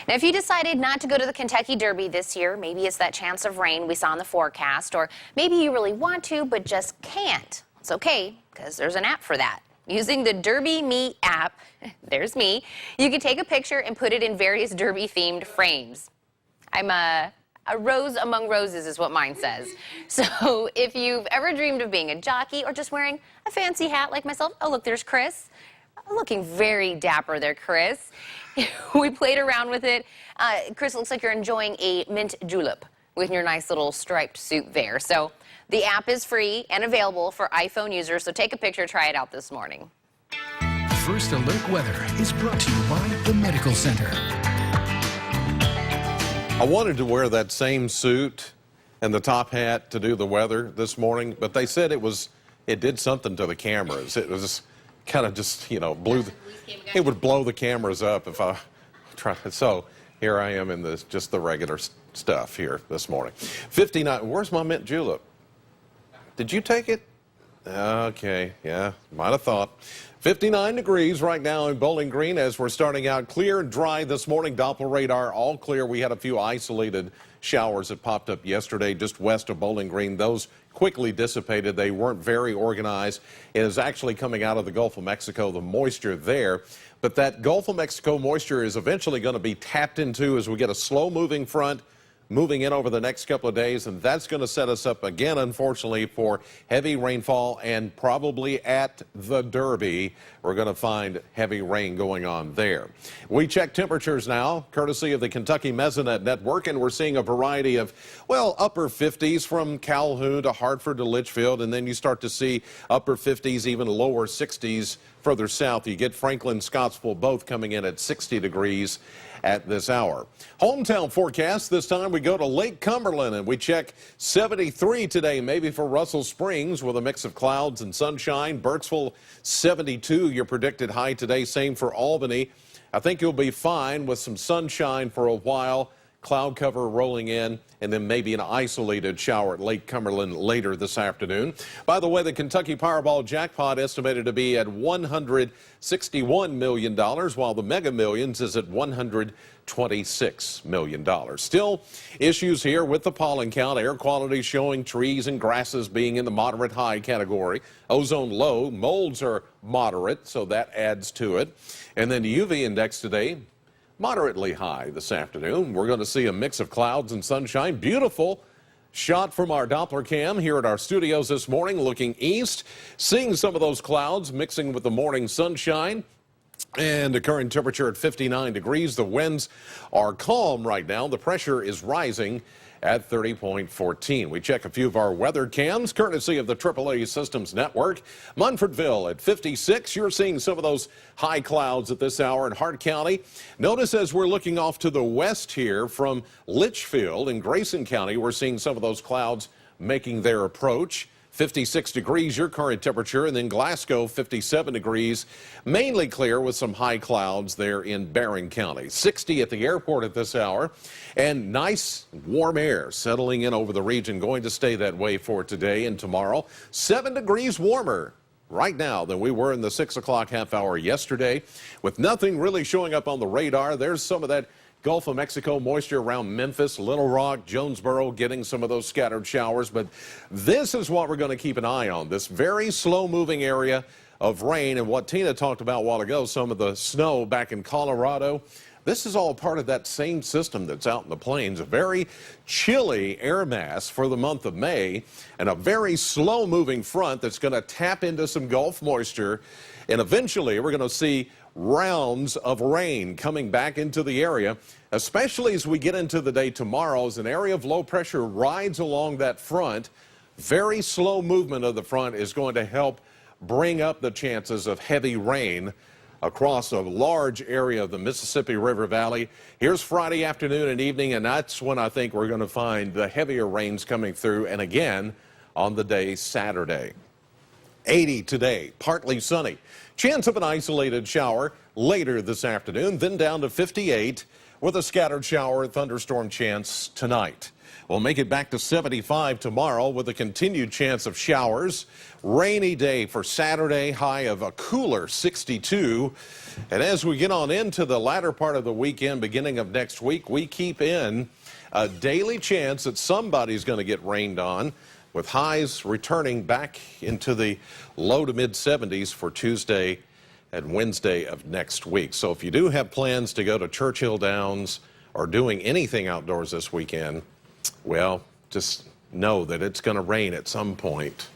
Now, if you decided not to go to the Kentucky Derby this year, maybe it's that chance of rain we saw in the forecast, or maybe you really want to but just can't. It's okay, because there's an app for that. Using the Derby Me app, there's me, you can take a picture and put it in various Derby-themed frames. I'm a rose among roses is what mine says. So if you've ever dreamed of being a jockey or just wearing a fancy hat like myself, oh look, there's Chris. Looking very dapper there, Chris. We played around with it. Chris, looks like you're enjoying a mint julep with your nice little striped suit there. So the app is free and available for iPhone users, so take a picture, try it out this morning. First Alert Weather is brought to you by the Medical Center. I wanted to wear that same suit and the top hat to do the weather this morning, but they said it did something to the cameras. It was kind of just, you know, it would blow the cameras up if I tried. So here I am in just the regular stuff here this morning. 59, where's my mint julep? Did you take it? Okay, yeah, might have thought. 59 degrees right now in Bowling Green as we're starting out clear and dry this morning. Doppler radar all clear. We had a few isolated showers that popped up yesterday just west of Bowling Green. Those quickly dissipated. They weren't very organized. It is actually coming out of the Gulf of Mexico, the moisture there. But that Gulf of Mexico moisture is eventually going to be tapped into as we get a slow-moving front moving in over the next couple of days, and that's going to set us up again, unfortunately, for heavy rainfall, and probably at the Derby, we're going to find heavy rain going on there. We check temperatures now, courtesy of the Kentucky Mesonet Network, and we're seeing a variety of, well, upper 50s from Calhoun to Hartford to Litchfield, and then you start to see upper 50s, even lower 60s further south. You get Franklin, Scottsville, both coming in at 60 degrees at this hour. Hometown forecast, this time we go to Lake Cumberland and we check 73 today, maybe for Russell Springs with a mix of clouds and sunshine. Burkesville 72, your predicted high today, same for Albany. I think you'll be fine with some sunshine for a while. Cloud cover rolling in, and then maybe an isolated shower at Lake Cumberland later this afternoon. By the way, the Kentucky Powerball jackpot estimated to be at $161 million, while the Mega Millions is at $126 million. Still issues here with the pollen count. Air quality showing trees and grasses being in the moderate high category. Ozone low. Molds are moderate, so that adds to it. And then the UV index today, moderately high this afternoon. We're going to see a mix of clouds and sunshine. Beautiful shot from our Doppler cam here at our studios this morning, looking east, seeing some of those clouds mixing with the morning sunshine. And the current temperature at 59 degrees. The winds are calm right now. The pressure is rising at 30.14. We check a few of our weather cams, courtesy of the AAA Systems Network. Munfordville at 56. You're seeing some of those high clouds at this hour in Hart County. Notice as we're looking off to the west here from Litchfield in Grayson County, we're seeing some of those clouds making their approach. 56 degrees, your current temperature, and then Glasgow, 57 degrees, mainly clear with some high clouds there in Barron County. 60 at the airport at this hour, and nice warm air settling in over the region, going to stay that way for today and tomorrow. 7 degrees warmer right now than we were in the 6 o'clock half hour yesterday. With nothing really showing up on the radar, there's some of that Gulf of Mexico moisture around Memphis, Little Rock, Jonesboro, getting some of those scattered showers. But this is what we're going to keep an eye on, this very slow-moving area of rain. And what Tina talked about a while ago, some of the snow back in Colorado, this is all part of that same system that's out in the plains. A very chilly air mass for the month of May, and a very slow-moving front that's going to tap into some Gulf moisture. And eventually, we're going to see rounds of rain coming back into the area, especially as we get into the day tomorrow, as an area of low pressure rides along that front. Very slow movement of the front is going to help bring up the chances of heavy rain across a large area of the Mississippi River Valley. Here's Friday afternoon and evening, and that's when I think we're going to find the heavier rains coming through, and again on the day Saturday. 80 today, partly sunny. Chance of an isolated shower later this afternoon, then down to 58 with a scattered shower, thunderstorm chance tonight. We'll make it back to 75 tomorrow with a continued chance of showers. Rainy day for Saturday, high of a cooler 62. And as we get on into the latter part of the weekend, beginning of next week, we keep in a daily chance that somebody's going to get rained on, with highs returning back into the low to mid 70s for Tuesday and Wednesday of next week. So if you do have plans to go to Churchill Downs or doing anything outdoors this weekend, well, just know that it's going to rain at some point.